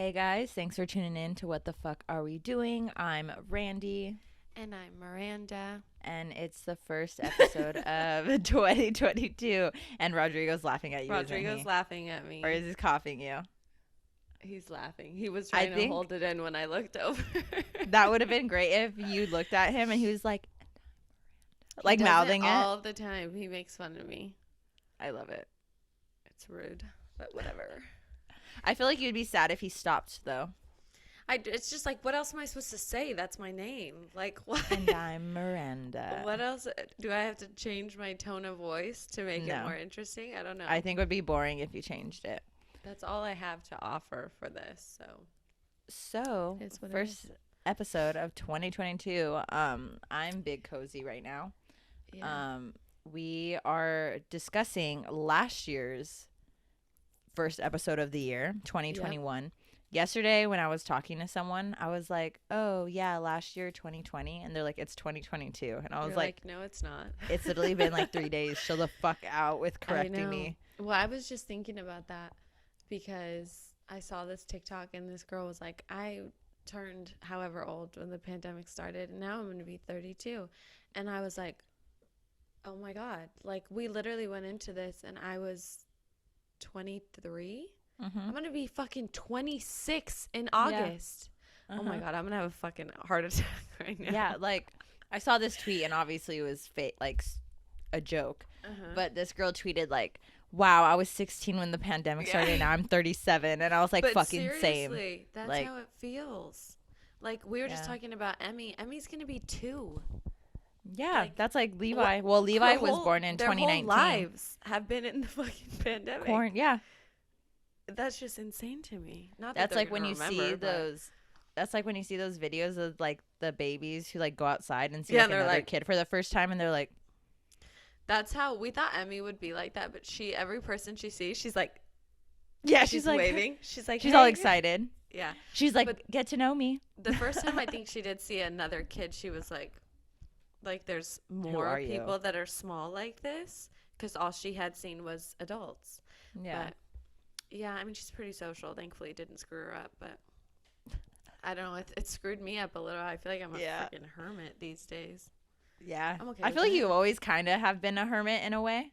Hey guys, thanks for tuning in to What the Fuck Are We Doing? I'm Randy, And I'm Miranda. and it's the first episode of 2022. And Rodrigo's laughing at you, isn't Rodrigo's he? laughing at Or me. is he coughing you? He's laughing. He was I trying to think hold it in when I looked over. that would have been great if you looked at him and he was He does mouthing it it. all the time. He makes fun of me. I love it. It's rude, but whatever. I feel like you'd be sad if he stopped, though. It's just like, what else am I supposed to say? That's my name. Like, what? And I'm Miranda. What else? Do I have to change my tone of voice to make it No. more interesting? I don't know. I think it would be boring if you changed it. That's all I have to offer for this. So, It's what it first episode of 2022. I'm big cozy right now. Yeah. We are discussing last year's first episode of the year, 2021. Yesterday, when I was talking to someone, I was like, "Oh yeah, last year, 2020," and they're like, "It's 2022," and I was You're like, no, it's not. "It's literally been like 3 days. Chill the fuck out with I correcting know. me." Well, I was just thinking about that because I saw this TikTok and this girl was like, I turned however old when the pandemic started, and now I'm going to be 32. And I was like, oh my God. Like, we literally went into this and I was 23. I'm going to be fucking 26 in August. Oh my God. I'm going to have a fucking heart attack right now. Yeah, like I saw this tweet and obviously it was fake, like a joke. But this girl tweeted like, "Wow, I was 16 when the pandemic started. Now I'm 37," and I was like, But "Fucking seriously, same." that's Like, how it feels. Like, we were just talking about Emmy. Emmy's going to be 2. yeah, Like, that's like Levi. Well, Levi was born in their 2019. Whole lives have been in the fucking pandemic. Yeah, That's just insane to me. Not that that's they're like when gonna you remember, see but- those. That's like when you see those videos of like the babies who like go outside and see Yeah, like they're another like- kid for the first time, and they're like, That's how we thought Emmy would be like that. But every person she sees, she's like, "Yeah," she's like waving. She's like, she's all "Hey." excited. Yeah. She's like, But- "Get to know me." The first time I think she did see another kid, she was like there's more are you? people that are small like this, because all she had seen was adults. Yeah. But yeah, I mean, she's pretty social. Thankfully, it didn't screw her up, but I don't know. It screwed me up a little. I feel like I'm a freaking hermit these days. Yeah. I'm okay I with feel like that. you always kind of have been a hermit in a way,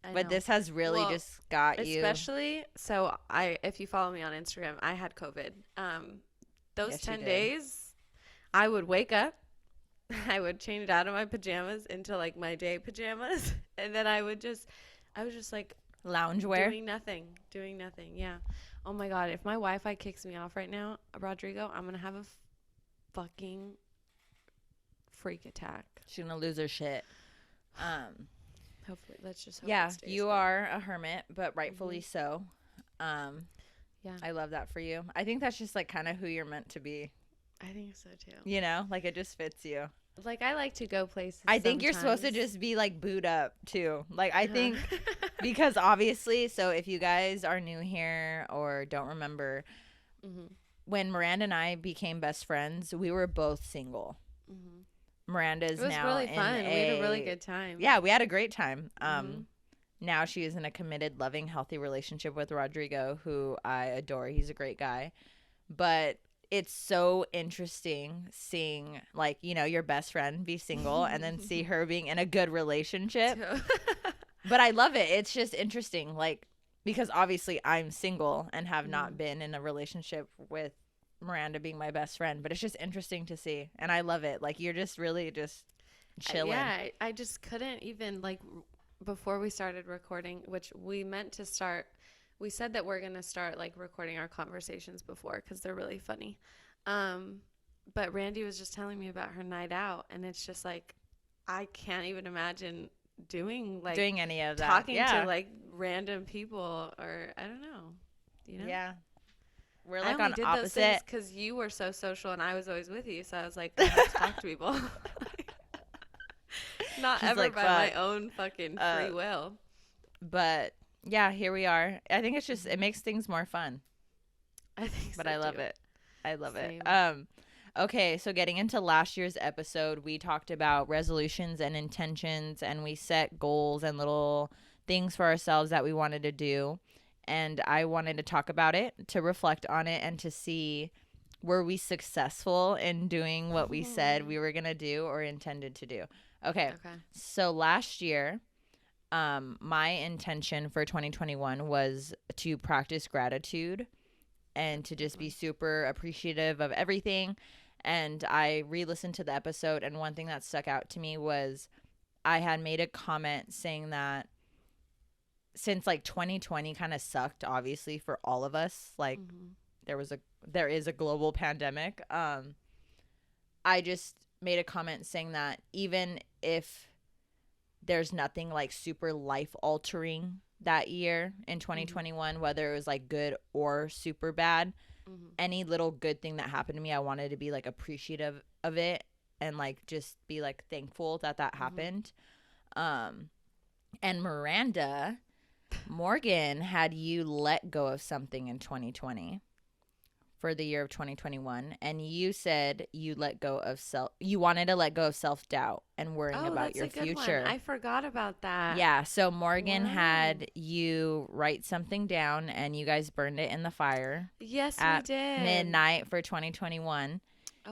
I but know. this has really Well, just got you. Especially, so if you follow me on Instagram, I had COVID. Those Yes, you 10 did. days, I would wake up, I would change it out of my pajamas into like my day pajamas, and then I was just like Loungewear. doing nothing. Yeah. Oh my God, if my Wi-Fi kicks me off right now, Rodrigo, I'm gonna have a fucking freak attack. She's gonna lose her shit. Hopefully, let's just hope Yeah, it stays you there. are a hermit, but rightfully so. Yeah. I love that for you. I think that's just like kind of who you're meant to be. I think so too. You know, like it just fits you. Like, I like to go places. I think you're supposed to sometimes. just be like booed up too. Like I think Uh-huh. because obviously, so if you guys are new here or don't remember, Mhm. when Miranda and I became best friends, we were both single. Mhm. Miranda's It was now really in fun. We had a really good time. Yeah, we had a great time. Mhm. Now she is in a committed, loving, healthy relationship with Rodrigo, who I adore. He's a great guy. But it's so interesting seeing, like, you know, your best friend be single and then see her being in a good relationship. But I love it. It's just interesting, like, because obviously I'm single and have not been in a relationship with Miranda being my best friend. But it's just interesting to see. And I love it. Like, you're just really just chilling. Yeah, I just couldn't even, like, before we started recording, which we meant to start. We said that we're going to start, like, recording our conversations before because they're really funny. But Randy was just telling me about her night out, and it's just, like, I can't even imagine doing any of that. talking Yeah. to, like, random people, or I don't know, you know? Yeah. We're I like only on did those things opposite. because you were so social and I was always with you, so I was like, I have to talk to people. Not She's ever like, by my "Fuck." own fucking free will. But yeah, here we are. I think it's just it makes things more fun. I think But so I love too. it. I love Same. it. Okay, so getting into last year's episode, we talked about resolutions and intentions, and we set goals and little things for ourselves that we wanted to do. and I wanted to talk about it, to reflect on it, and to see, were we successful in doing what we said we were going to do or intended to do? Okay. So last year, my intention for 2021 was to practice gratitude and to just be super appreciative of everything. And I re-listened to the episode, and one thing that stuck out to me was I had made a comment saying that since like 2020 kind of sucked, obviously, for all of us, like there is a global pandemic. I just made a comment saying that even if there's nothing like super life altering that year in 2021, whether it was like good or super bad, any little good thing that happened to me, I wanted to be like appreciative of it and like just be like thankful that happened. And Morgan had you let go of something in 2020 for the year of 2021, and you said you wanted to let go of self-doubt and worrying about your future. I forgot about that. Yeah, so Morgan had you write something down, and you guys burned it in the fire. Yes, at we did. midnight for 2021.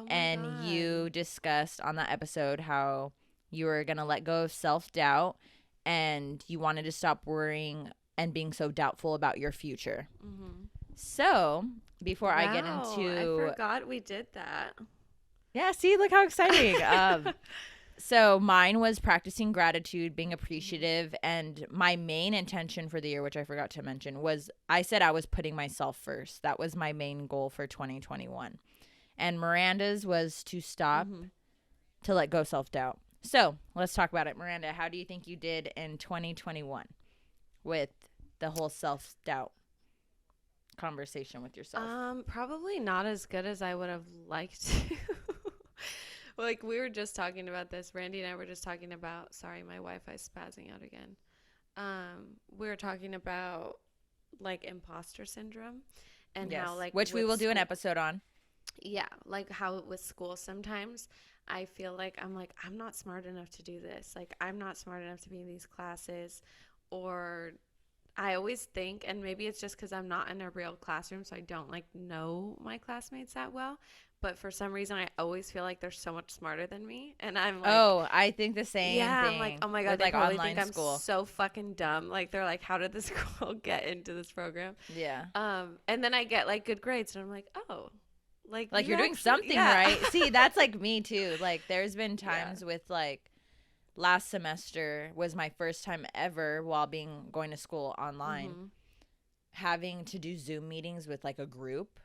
And God. You discussed on that episode how you were going to let go of self-doubt and you wanted to stop worrying and being so doubtful about your future. So before I get into... I forgot we did that. Yeah, see, look how exciting. So mine was practicing gratitude, being appreciative, and my main intention for the year, which I forgot to mention, was I said I was putting myself first. That was my main goal for 2021. And Miranda's was to stop, to let go of self-doubt. So let's talk about it. Miranda, how do you think you did in 2021 with the whole self-doubt conversation with yourself? Probably not as good as I would have liked to. Like, we were just talking about this. Randy and I were just talking about, sorry, my Wi-Fi's spazzing out again. We were talking about, like, imposter syndrome and how, like, which we will do an episode on. Yeah, like how with school sometimes I feel like I'm not smart enough to do this. Like, I'm not smart enough to be in these classes. Or I always think, and maybe it's just because I'm not in a real classroom, so I don't, like, know my classmates that well. But for some reason, I always feel like they're so much smarter than me. And I'm like... Oh, I think the same thing. I'm like, oh my God, with, they like, probably online think school. I'm so fucking dumb. Like, they're like, how did this girl get into this program? Yeah. And then I get, like, good grades. And I'm like, oh... Like you're doing something right. See, that's like me too. Like, there's been times with, like, last semester was my first time ever while going to school online, having to do Zoom meetings with, like, a group.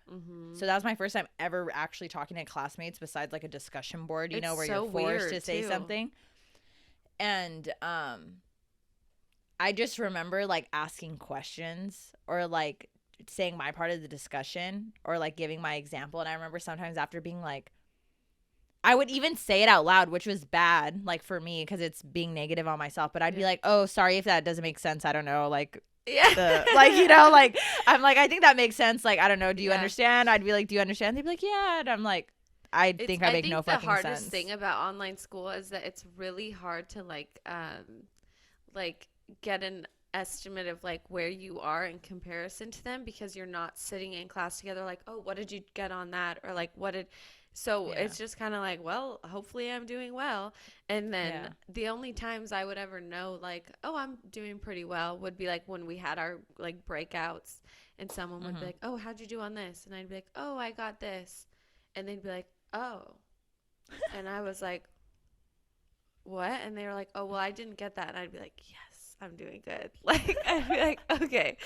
So that was my first time ever actually talking to classmates besides, like, a discussion board, where you're forced to say something. And I just remember, like, asking questions or, like, saying my part of the discussion or, like, giving my example. And I remember sometimes after being like, I would even say it out loud, which was bad, like, for me, because it's being negative on myself. But I'd be like, oh, sorry if that doesn't make sense. I don't know. Like, like, like, I'm like, I think that makes sense. Like, I don't know. Do you understand? I'd be like, do you understand? They'd be like, yeah. And I'm like, I think I make no fucking sense. The hardest thing about online school is that it's really hard to, like, get an estimate of, like, where you are in comparison to them, because you're not sitting in class together like, oh, what did you get on that, or like, it's just kind of like, well, hopefully I'm doing well. And then the only times I would ever know, like, oh, I'm doing pretty well would be like when we had our, like, breakouts and someone would be like, oh, how'd you do on this? And I'd be like, oh, I got this. And they'd be like, oh. And I was like, what? And they were like, oh, well, I didn't get that. And I'd be like, yes, I'm doing good. Like, I'd be like, okay.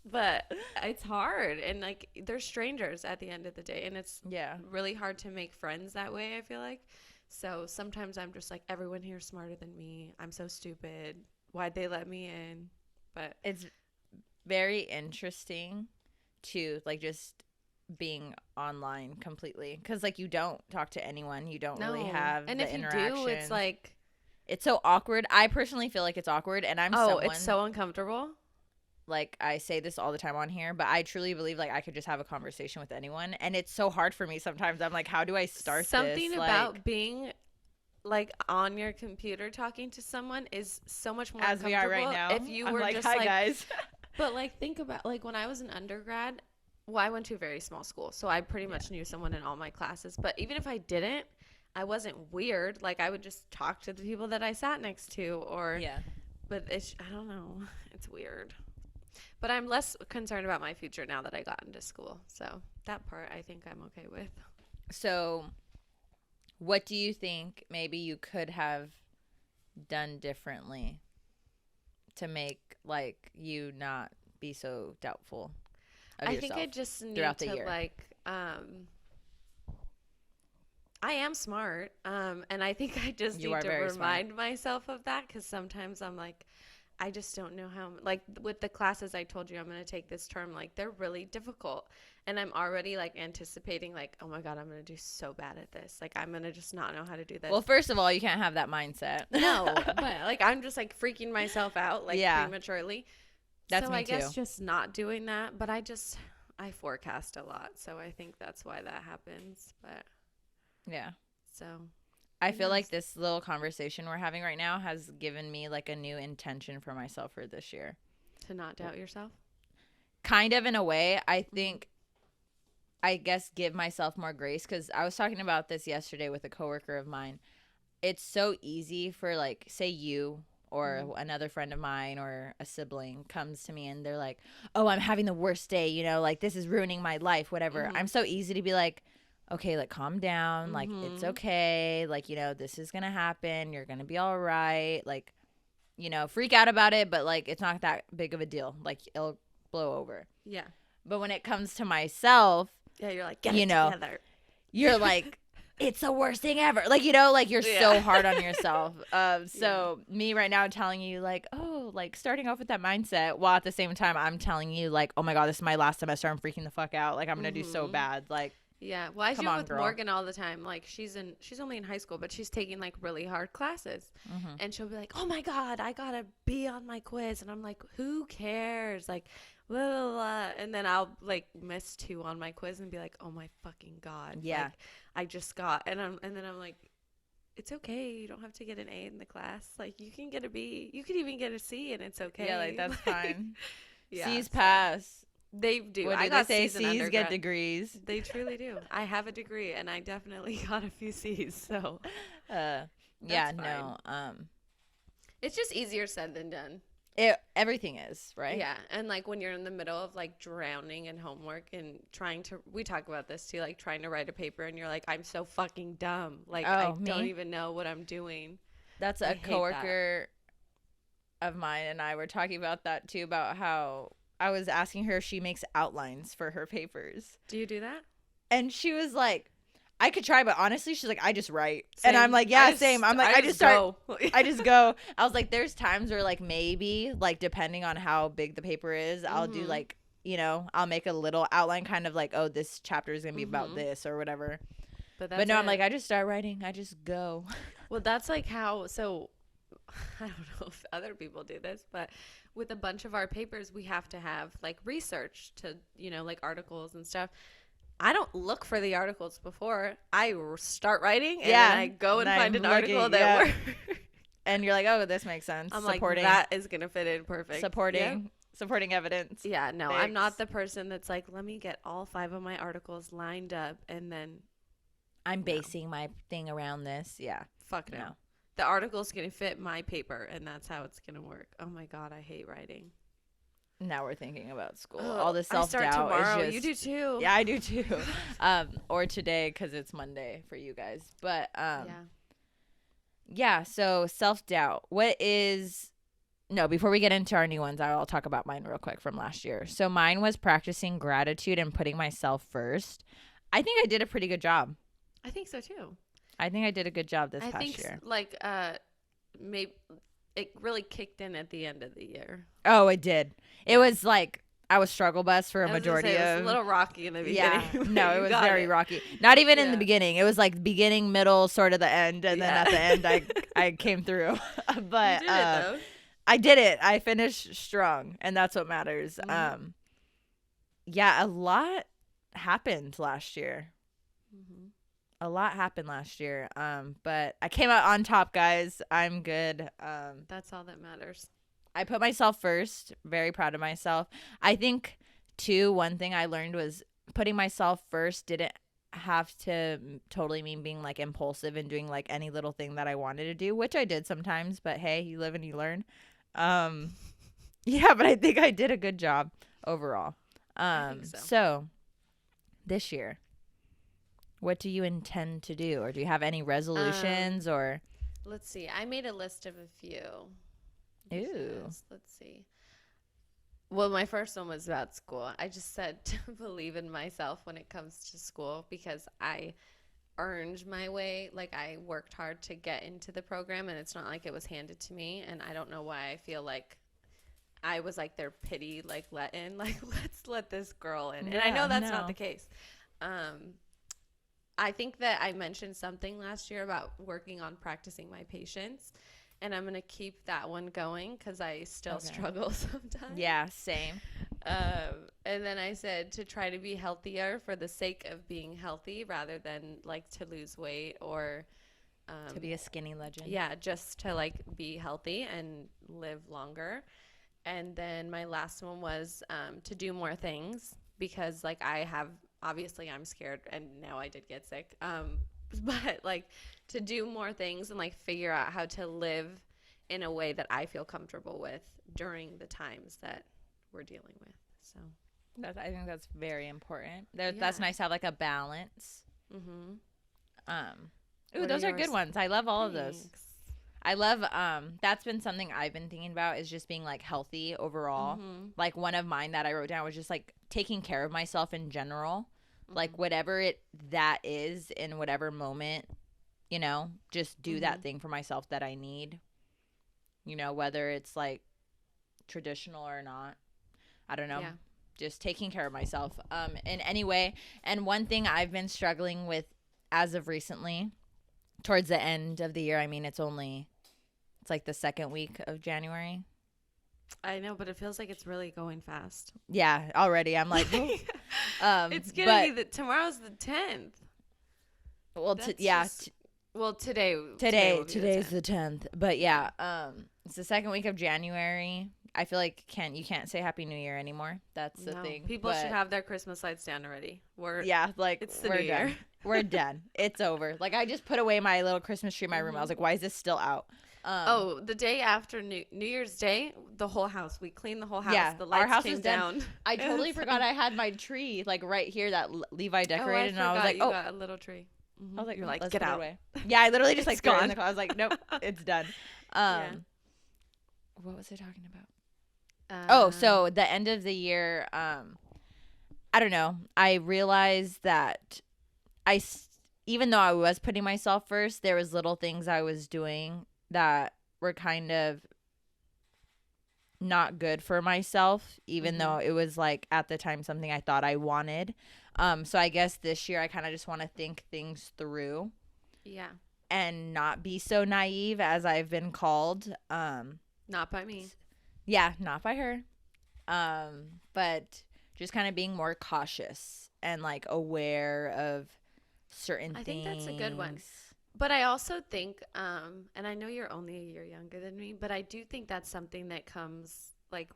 But it's hard. And, like, they're strangers at the end of the day. And it's really hard to make friends that way, I feel like. So sometimes I'm just like, everyone here is smarter than me. I'm so stupid. Why'd they let me in? But it's very interesting to, like, just being online completely. Because, like, you don't talk to anyone. You don't really have the interaction. And if you do, it's like... It's so awkward. I personally feel like it's awkward, and it's so uncomfortable. Like, I say this all the time on here, but I truly believe, like, I could just have a conversation with anyone, and it's so hard for me sometimes. I'm like, how do I start Something this? about like, being, like, on your computer talking to someone is so much more as uncomfortable. we are right now. If you I'm were like, just hi, like, guys. But like, think about like when I was an undergrad. Well, I went to a very small school, so I pretty much knew someone in all my classes. But even if I didn't, I wasn't weird. Like I would just talk to the people that I sat next to, or Yeah. but it's I don't know. It's weird. But I'm less concerned about my future now that I got into school. So that part I think I'm okay with. So, what do you think maybe you could have done differently to make like you not be so doubtful of I yourself think I just need throughout the to year? like I am smart. And I think I just You need are to very smart. remind myself of that because sometimes I'm like, I just don't know how, like with the classes I told you I'm going to take this term, like they're really difficult. And I'm already like anticipating, like, oh my God, I'm going to do so bad at this. Like, I'm going to just not know how to do this. Well, first of all, you can't have that mindset. No, but like, I'm just like freaking myself out, like Yeah. prematurely. That's so me I guess too. just not doing that. But I forecast a lot. So I think that's why that happens. But Yeah. so I who feel like knows? this little conversation we're having right now has given me like a new intention for myself for this year. To not doubt yourself. Kind of in a way, I think, I guess, give myself more grace because I was talking about this yesterday with a coworker of mine. It's so easy for like, say you or another friend of mine or a sibling comes to me and they're like, oh, I'm having the worst day, you know, like this is ruining my life, whatever. I'm so easy to be like, okay, like calm down, like it's okay, like, you know, this is gonna happen, you're gonna be all right, like, you know, freak out about it, but like it's not that big of a deal, like it'll blow over. Yeah. But when it comes to myself, Yeah, you're like, get you it know, together. you're like, it's the worst thing ever, like, you know, like you're so Yeah. hard on yourself. So me right now telling you like, oh, like starting off with that mindset while at the same time I'm telling you like, oh my God, this is my last semester, I'm freaking the fuck out, like I'm gonna do so bad, like, Yeah. Well, I come joke on, with girl. Morgan all the time. Like she's only in high school, but she's taking like really hard classes. And she'll be like, "Oh my God, I got a B on my quiz." And I'm like, "Who cares?" Like, blah, blah, blah. And then I'll like miss 2 on my quiz and be like, "Oh my fucking God." Yeah. Like, I just got and then I'm like, "It's okay. You don't have to get an A in the class. Like you can get a B. You could even get a C and it's okay." Yeah, like that's fine. Yeah. C's So pass. they do. What I do they got say? C's in C's get undergrad. degrees. They truly do. I have a degree and I definitely got a few C's. So Yeah, That's no. it's just easier said than done. Everything is, right? Yeah. And like when you're in the middle of like drowning in homework and we talk about this too, like trying to write a paper and you're like, I'm so fucking dumb. Like I don't even know what I'm doing. That's I a hate coworker of mine and I were talking about that too, about how I was asking her if she makes outlines for her papers. Do you do that? And she was like, I could try, but honestly, she's like, I just write. Same. And I'm like, yeah, same. I'm like, I just start. go. I just go. I was like, there's times where like maybe like depending on how big the paper is, I'll do like, you know, I'll make a little outline kind of like, oh, this chapter is going to be about this or whatever. But no, I'm like, I just start writing. I just go. Well, that's like how, so I don't know if other people do this, but with a bunch of our papers, we have to have like research to, you know, like articles and stuff. I don't look for the articles before I start writing, and then I go and find an article that works. And you're like, oh, this makes sense. I'm supporting, like, that is going to fit in perfect. Supporting evidence. Yeah, no, I'm not the person that's like, let me get all 5 of my articles lined up, and then I'm basing my thing around this. Yeah. Fuck no. The article's going to fit my paper, and that's how it's going to work. Oh, my God, I hate writing. Now we're thinking about school. All the self-doubt I start tomorrow. is just, you do too. Yeah, I do too. Or today because it's Monday for you guys. But yeah. So self-doubt. Before we get into our new ones, I'll talk about mine real quick from last year. So mine was practicing gratitude and putting myself first. I think I did a pretty good job. I think so too. I think I did a good job this past year. Like maybe it really kicked in at the end of the year. Oh, it did. It was like I was struggle bus for a majority of. It was a little rocky in the beginning. Yeah, no, it was very rocky. Not even in the beginning. It was like beginning, middle, sort of the end, and then at the end, I came through. But you did it though. I did it. I finished strong, and that's what matters. Yeah, a lot happened last year. A lot happened last year. But I came out on top, guys. I'm good. That's all that matters. I put myself first. Very proud of myself. I think, too, one thing I learned was putting myself first didn't have to totally mean being like impulsive and doing like any little thing that I wanted to do, which I did sometimes, but hey, you live and you learn. Um yeah, but I think I did a good job overall. I think so. So this year, what do you intend to do, or do you have any resolutions or Let's see. I made a list of a few. Ooh. Let's see. Well, my first one was about school. I just said to believe in myself when it comes to school because I earned my way. Like, I worked hard to get into the program, and it's not like it was handed to me. And I don't know why I feel like I was like their pity, like, let in. Like, let's let this girl in. And I know that's not the case. I think that I mentioned something last year about working on practicing my patience. And I'm going to keep that one going because I still struggle sometimes. Yeah, same. And then I said to try to be healthier for the sake of being healthy rather than like to lose weight or to be a skinny legend. Yeah, just to like be healthy and live longer. And then my last one was to do more things because like obviously I'm scared and now I did get sick. But like to do more things and like figure out how to live in a way that I feel comfortable with during the times that we're dealing with. So I think that's very important. That's nice to have like a balance. Ooh, those are good ones. I love all of those. I love that's been something I've been thinking about is just being like healthy overall. Like one of mine that I wrote down was just like taking care of myself in general. Like whatever that is in whatever moment, you know, just do that thing for myself that I need. You know, whether it's like traditional or not. I don't know. Yeah. Just taking care of myself in any way. And one thing I've been struggling with as of recently, towards the end of the year, I mean, it's like the second week of January. I know, but it feels like it's really going fast. Yeah, already. I'm like, it's gonna be tomorrow's the 10th. Well, today's the 10th. But yeah, it's the second week of January. I feel like you can't say Happy New Year anymore. That's the thing. People should have their Christmas lights down already. It's the New Year. We're done. It's over. Like I just put away my little Christmas tree in my room. I was like, why is this still out? The day after New Year's Day, the whole house. We cleaned the whole house. Yeah, the lights our house came was down. Done. I totally forgot I had my tree like right here that Levi decorated, and I was like, you got a little tree. I was like, you're like, let's get out. Away. Yeah, I literally just like gone. threw it in the car. I was like, nope, it's done. What was I talking about? So the end of the year. I don't know. I realized that even though I was putting myself first, there was little things I was doing that were kind of not good for myself, even though it was like at the time something I thought I wanted. So I guess this year I kind of just want to think things through. Yeah. And not be so naive as I've been called. Not by me. Yeah, not by her. But just kind of being more cautious and like aware of certain things. I think that's a good one. But I also think, and I know you're only a year younger than me, but I do think that's something that comes like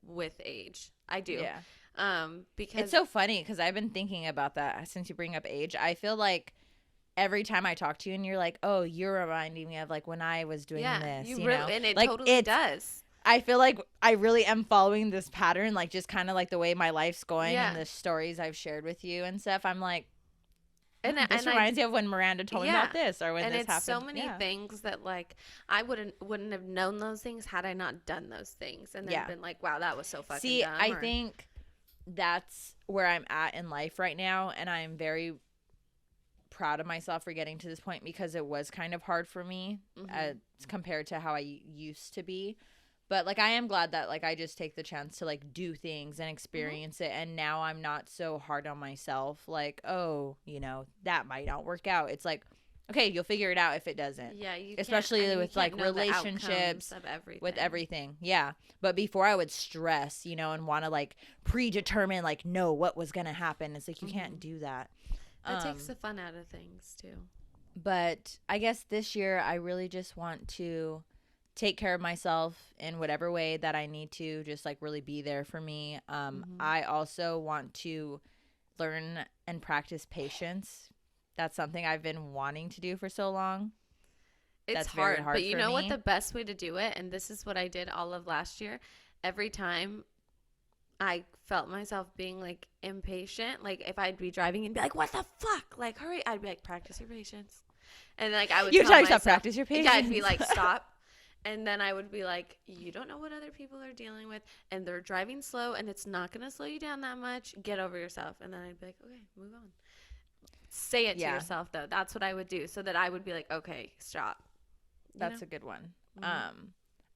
with age. I do. Yeah. Because it's so funny because I've been thinking about that since you bring up age. I feel like every time I talk to you and you're like, oh, you're reminding me of like when I was doing this. You know? And it like, totally does. I feel like I really am following this pattern, like just kind of like the way my life's going and the stories I've shared with you and stuff. I'm like, this reminds me of when Miranda told me about this or when this happened. And it's so many things that like I wouldn't have known those things had I not done those things and then been like, wow, that was so fucking dumb. I think that's where I'm at in life right now, and I'm very proud of myself for getting to this point because it was kind of hard for me as compared to how I used to be. But like I am glad that like I just take the chance to like do things and experience it, and now I'm not so hard on myself like, oh, you know, that might not work out. It's like, okay, you'll figure it out if it doesn't. Yeah, you especially with like relationships of everything. With everything. Yeah. But before I would stress, you know, and want to like predetermine like know what was going to happen. It's like you can't do that. It takes the fun out of things too. But I guess this year I really just want to take care of myself in whatever way that I need to, just like really be there for me. I also want to learn and practice patience. That's something I've been wanting to do for so long. It's That's hard, very hard but you for know what me. the best way to do it, and this is what I did all of last year. Every time I felt myself being like impatient, like if I'd be driving and be like, "What the fuck? Like, hurry!" I'd be like, "Practice your patience," and like I would You're tell trying to myself, practice your yeah, I'd patience. be like, "Stop." And then I would be like, you don't know what other people are dealing with, and they're driving slow, and it's not going to slow you down that much. Get over yourself. And then I'd be like, okay, move on. Say it to Yeah. yourself, though. That's what I would do, so that I would be like, okay, stop. That's a good one. Mm-hmm.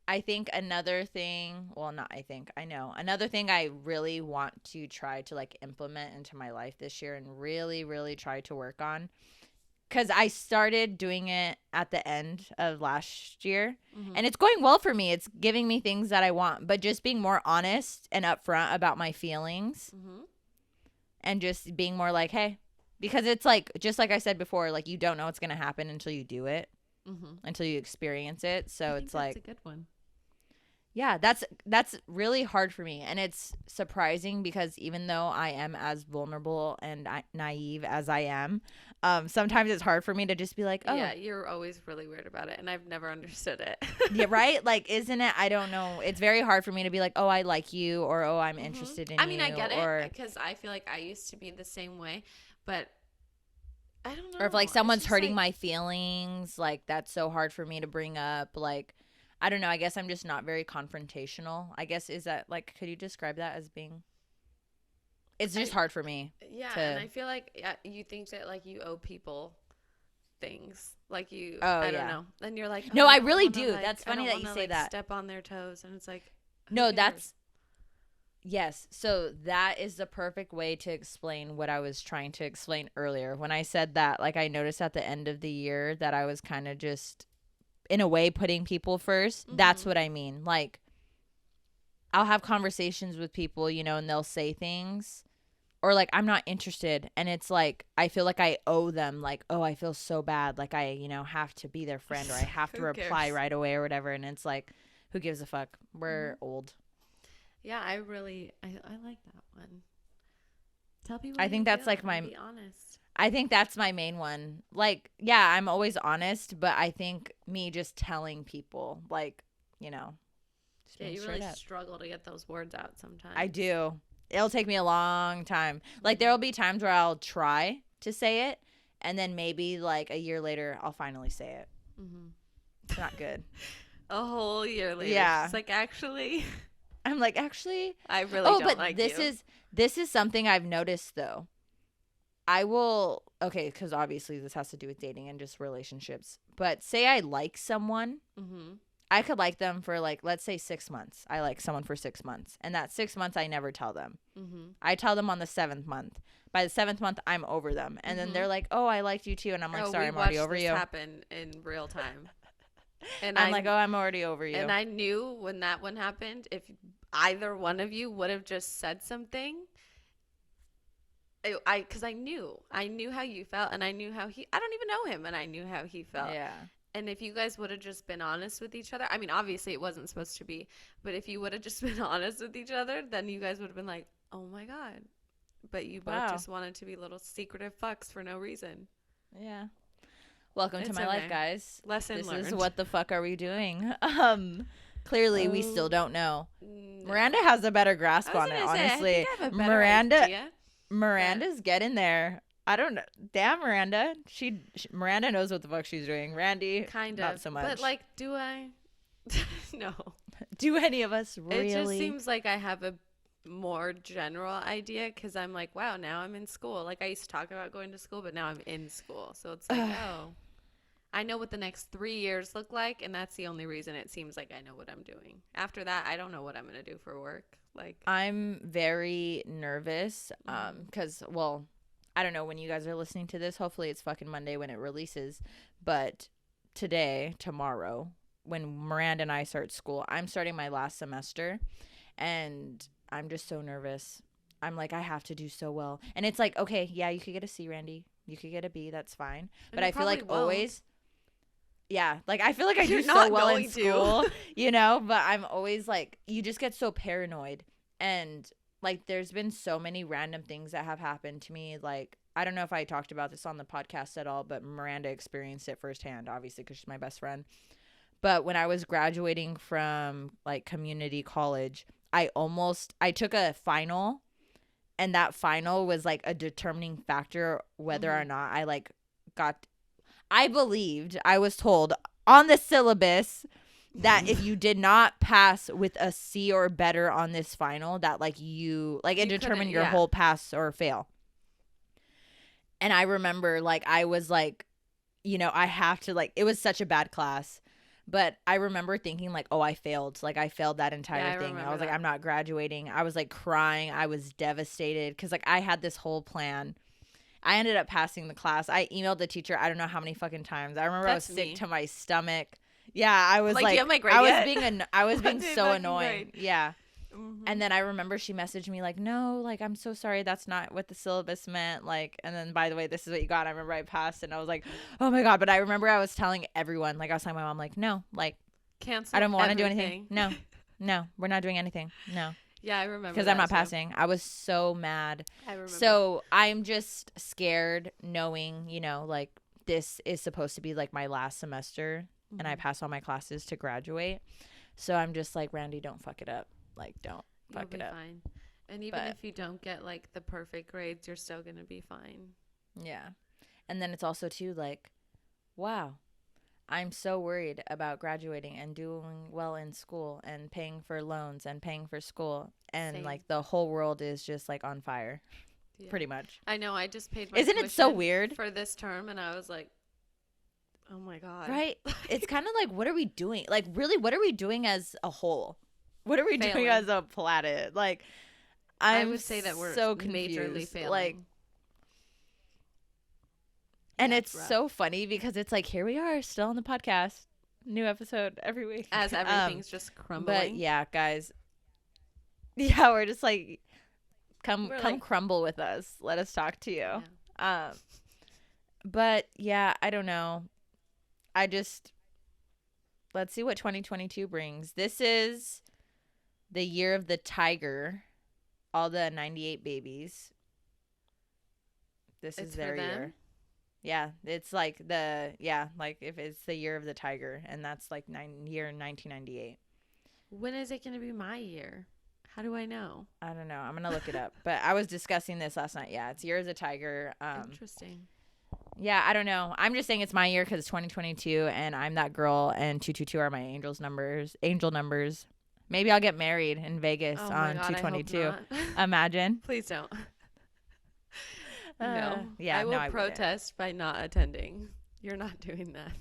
I think another thing, well, not I think, I know. Another thing I really want to try to like implement into my life this year and really, really try to work on, because I started doing it at the end of last year, and it's going well for me. It's giving me things that I want, but just being more honest and upfront about my feelings and just being more like, hey, because it's like, just like I said before, like you don't know what's going to happen until you do it, until you experience it. So it's like, that's a good one. yeah, that's really hard for me, and it's surprising because even though I am as vulnerable and naive as I am, sometimes it's hard for me to just be like, oh, Yeah, you're always really weird about it, and I've never understood it. yeah, right? Like, isn't it? I don't know. It's very hard for me to be like, oh, I like you, or oh, I'm interested in you. I mean, I get or, it, because I feel like I used to be the same way, but I don't know. or if like someone's just hurting like, my feelings, like that's so hard for me to bring up. Like, I don't know. I guess I'm just not very confrontational. I guess is that like, could you describe that as being? It's just hard for me. Yeah, to, and I feel like you think that like you owe people things, like you. Oh, I don't yeah. know, and you're like, No, oh, I don't really wanna, do. like, That's I funny don't that you wanna, say like, that. Step on their toes, and it's like, who No, cares? that's yes. So that is the perfect way to explain what I was trying to explain earlier. When I said that, like I noticed at the end of the year that I was kind of just in a way putting people 1st. That's what I mean. Like I'll have conversations with people, you know, and they'll say things or like I'm not interested, and it's like I feel like I owe them, like, oh, I feel so bad, like I, you know, have to be their friend or I have to Who reply cares? right away or whatever, and it's like who gives a fuck? We're old. Yeah, I like that one. Tell people. I how think you that's feel like and my be honest. I think that's my main one. Like, yeah, I'm always honest, but I think me just telling people, like, you know, just Yeah, being you straight really up. struggle to get those words out sometimes. I do. It'll take me a long time. Like, there'll be times where I'll try to say it, and then maybe like a year later, I'll finally say it. It's not good. A whole year later, Yeah. she's like, actually, I'm like, actually, I really oh, don't but like this you. is something I've noticed though. I will, okay, because obviously this has to do with dating and just relationships. But say I like someone, I could like them for like, let's say 6 months. I like someone for 6 months. And that 6 months, I never tell them. I tell them on the 7th month. By the 7th month, I'm over them. And then they're like, oh, I liked you too. And I'm like, sorry, I'm already over you. Happen in real time. And I'm like, oh, I'm already over you. And I knew when that one happened, if either one of you would have just said something, because I knew how you felt, and I knew how I don't even know him, and I knew how he felt. Yeah. And if you guys would have just been honest with each other, I mean, obviously it wasn't supposed to be, but if you would have just been honest with each other, then you guys would have been like, oh my God. But you both just wanted to be little secretive fucks for no reason. Yeah. Welcome to It's my life, guys. Lesson learned. This is what the fuck are we doing? Clearly we still don't know. No. Miranda has a better grasp on it, honestly. I think I have a better idea. Miranda's getting there. I don't know. Damn, Miranda. Miranda knows what the fuck she's doing. Randy, kind of, not so much. But like, do I? No. Do any of us really? It just seems like I have a more general idea, because I'm like, wow, now I'm in school. Like I used to talk about going to school, but now I'm in school. So it's like, oh, I know what the next 3 years look like, and that's the only reason it seems like I know what I'm doing. After that, I don't know what I'm going to do for work. Like, I'm very nervous because, well, I don't know when you guys are listening to this. Hopefully it's fucking Monday when it releases. But tomorrow, when Miranda and I start school, I'm starting my last semester, and I'm just so nervous. I'm like, I have to do so well. And it's like, okay, yeah, you could get a C, Randy. You could get a B. That's fine. But I feel like always. yeah, like I feel like I You're do so not well in going to. school, you know, but I'm always like, you just get so paranoid. And like, there's been so many random things that have happened to me. Like, I don't know if I talked about this on the podcast at all, but Miranda experienced it firsthand, obviously, because she's my best friend. But when I was graduating from like community college, I took a final, and that final was like a determining factor whether or not I like got, I believed, I was told on the syllabus that if you did not pass with a C or better on this final, that like it determined your whole pass or fail. And I remember like I was like, you know, I have to like, it was such a bad class. But I remember thinking like, oh, I failed. Like I failed that entire thing. I was like, I'm not graduating. I was like crying. I was devastated because like I had this whole plan. I ended up passing the class. I emailed the teacher I don't know how many fucking times. I remember I was sick to my stomach. Yeah, I was like, do you have my grade I was yet? I was being so annoying. Grade? Yeah. And then I remember she messaged me like, no, like, I'm so sorry. That's not what the syllabus meant. Like, and then by the way, this is what you got. I remember I passed and I was like, oh my God. But I remember I was telling everyone, like I was telling my mom, like, no, like, cancel. I don't want to do anything. No, we're not doing anything. No. Yeah, I remember. Because I'm not passing. I was so mad. I remember. So I'm just scared knowing, you know, like this is supposed to be like my last semester and I pass all my classes to graduate. So I'm just like, Randy, don't fuck it up. Like, don't fuck it up. You'll be fine. And even if you don't get like the perfect grades, you're still going to be fine. Yeah. And then it's also too like, wow, I'm so worried about graduating and doing well in school and paying for loans and paying for school. And like the whole world is just like on fire, pretty much. I know. I just paid my Isn't it so weird for this term? And I was like, oh my God. Right. It's kind of like, what are we doing? Like, really, what are we doing as a whole? What are we doing as a planet? Like, I would say that we're so confused. Majorly failing. Like, and it's so funny because it's like, here we are still on the podcast, new episode every week. As everything's just crumbling. But yeah, guys. Yeah, we're just like, come crumble with us. Let us talk to you. Yeah. But yeah, I don't know. Let's see what 2022 brings. This is the year of the tiger, all the 98 babies. This is their year. Yeah, it's like like if it's the year of the tiger, and that's like year 1998. When is it going to be my year? How do I know? I don't know. I'm going to look it up. But I was discussing this last night. Yeah, it's year of the tiger. Interesting. Yeah, I don't know. I'm just saying it's my year because it's 2022, and I'm that girl, and 222 are my angel numbers. Maybe I'll get married in Vegas on 222. Imagine. Please don't. No. Yeah, I will protest by not attending. You're not doing that.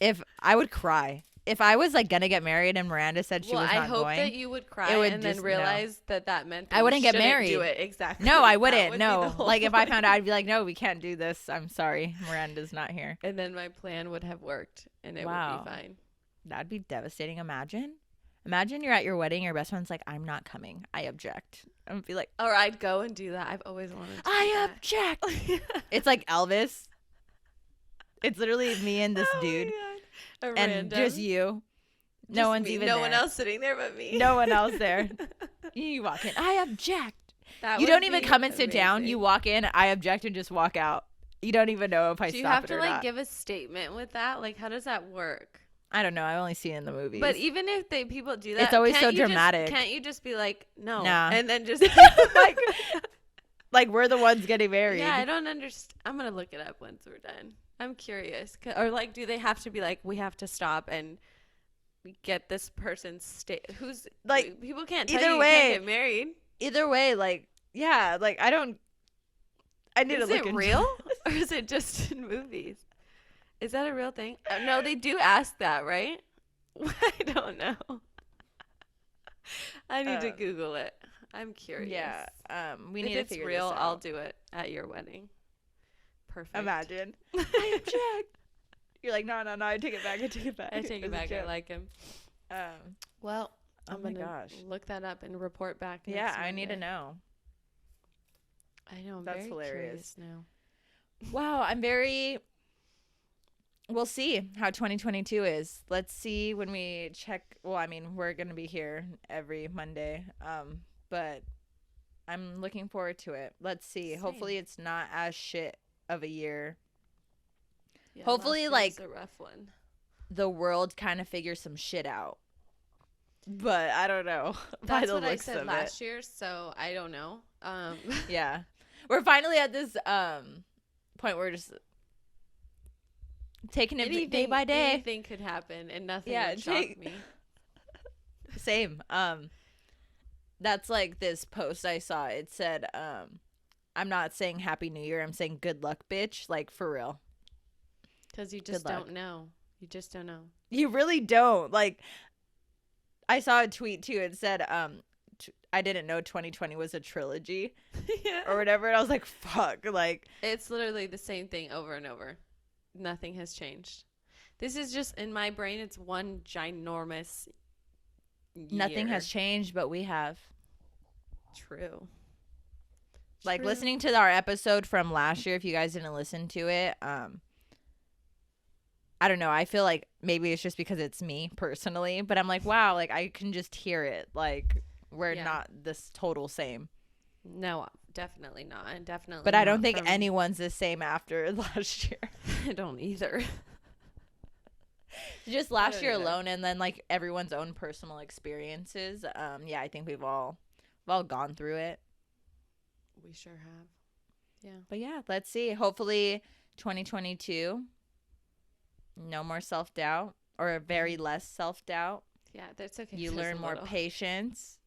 If I would cry. If I was like gonna get married and Miranda said she was not going, I hope that you would cry and then realize that meant that I wouldn't get married. Do it exactly. No, I wouldn't. No, like if I found out, I'd be like, no, we can't do this. I'm sorry, Miranda's not here. And then my plan would have worked, and it would be fine. That'd be devastating. Imagine you're at your wedding, your best friend's like, I'm not coming. I object. I'd be like, or I'd go and do that. I've always wanted to. I object. It's like Elvis. It's literally me and this dude. And random. Just you. No one's even there. No one else sitting there but me. No one else there. You walk in. I object. You don't even come and sit down. You walk in. I object and just walk out. You don't even know if I stop it or not. Do you have to like give a statement with that? Like, how does that work? I don't know. I only see it in the movies. But even if people do that, it's always so dramatic. Can't you just be like, no, and then just like we're the ones getting married? Yeah, I don't understand. I'm gonna look it up once we're done. I'm curious. Or like, do they have to be like, we have to stop and get this person's who's like, people can't tell you can't get married. Either way, like, yeah, like I need to look into it. Is it real or is it just in movies? Is that a real thing? No, they do ask that, right? I don't know. I need to Google it. I'm curious. Yeah. We need to figure this out. If it's real, I'll do it at your wedding. Perfect. Imagine. I object. You're like, no, I take it back. I take it back. I like him. Well, I'm going to look that up and report back. Yeah, I need to know. I know. I'm very curious now. Wow, I'm very... we'll see how 2022 is. Let's see when we check. Well, I mean, we're going to be here every Monday. But I'm looking forward to it. Let's see. Same. Hopefully it's not as shit of a year. Yeah, Hopefully, last year like, was a rough one. the world kind of figures some shit out. But I don't know. By That's the what I looks said of last it. year, so I don't know. Yeah. We're finally at this point where we're just taking it day by day. Anything could happen, and nothing Yeah, would shock me. Same. That's like this post I saw. It said, I'm not saying Happy New Year. I'm saying good luck, bitch. Like, for real. Because you just don't know. You just don't know. You really don't. Like, I saw a tweet too. It said, I didn't know 2020 was a trilogy Yeah. or whatever. And I was like, fuck. Like, It's literally the same thing over and over. Nothing has changed. This is just, in my brain, it's one ginormous year. nothing has changed, but we have. True. Like, True. listening to our episode from last year, if you guys didn't listen to it, I don't know. I feel like maybe it's just because it's me personally, but I'm like, wow, like, I can just hear it. Like, we're Yeah. not this total same. No, definitely not. And definitely But I don't not think from- anyone's the same after last year. I don't either. Just last don't year either. alone, and then like everyone's own personal experiences. Yeah, I think we've all gone through it. We sure have. Yeah. But yeah, let's see. Hopefully 2022, no more self-doubt, or very less self-doubt. Yeah, that's okay. You Just learn a more little. patience.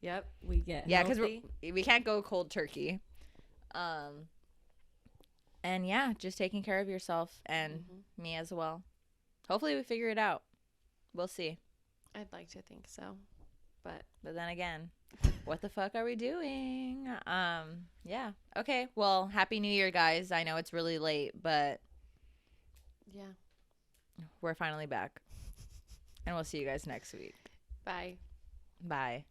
Yep, we get Yeah, because healthy. we can't go cold turkey. And yeah, just taking care of yourself and Mhm. me as well. Hopefully we figure it out. We'll see. I'd like to think so, but But then again, what the fuck are we doing? Yeah. Okay. Well, Happy New Year, guys. I know it's really late, but yeah. we're finally back. And we'll see you guys next week. Bye. Bye.